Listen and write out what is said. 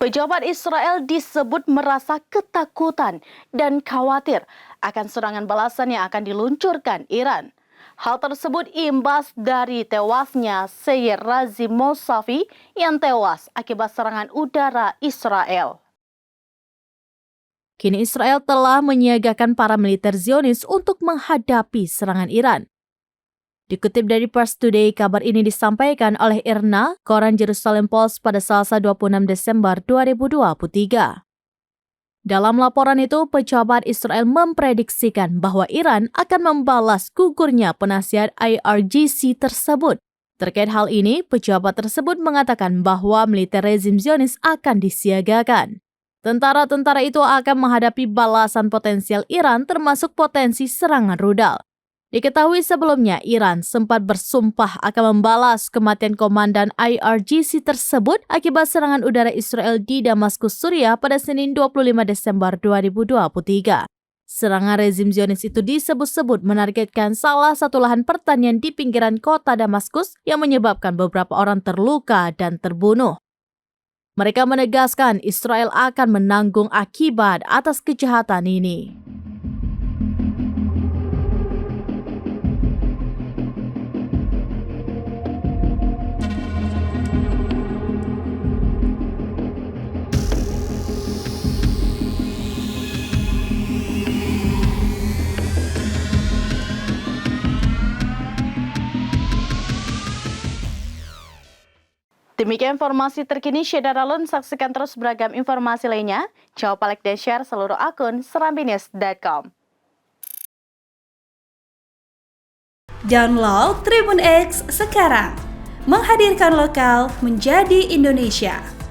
Pejabat Israel disebut merasa ketakutan dan khawatir akan serangan balasan yang akan diluncurkan Iran. Hal tersebut imbas dari tewasnya Seyyed Razi Mousavi yang tewas akibat serangan udara Israel. Kini Israel telah menyiagakan para militer Zionis untuk menghadapi serangan Iran. Dikutip dari Pars Today, kabar ini disampaikan oleh IRNA, koran Jerusalem Post pada Selasa 26 Desember 2023. Dalam laporan itu, pejabat Israel memprediksikan bahwa Iran akan membalas gugurnya penasihat IRGC tersebut. Terkait hal ini, pejabat tersebut mengatakan bahwa militer rezim Zionis akan disiagakan. Tentara-tentara itu akan menghadapi balasan potensial Iran termasuk potensi serangan rudal. Diketahui sebelumnya, Iran sempat bersumpah akan membalas kematian komandan IRGC tersebut akibat serangan udara Israel di Damaskus, Suriah pada Senin 25 Desember 2023. Serangan rezim Zionis itu disebut-sebut menargetkan salah satu lahan pertanian di pinggiran kota Damaskus yang menyebabkan beberapa orang terluka dan terbunuh. Mereka menegaskan Israel akan menanggung akibat atas kejahatan ini. Demikian informasi terkini Syeda Ralun. Saksikan terus beragam informasi lainnya. Jangan lupa like dan share seluruh akun serambinews.com. Download Tribun X sekarang. Menghadirkan lokal menjadi Indonesia.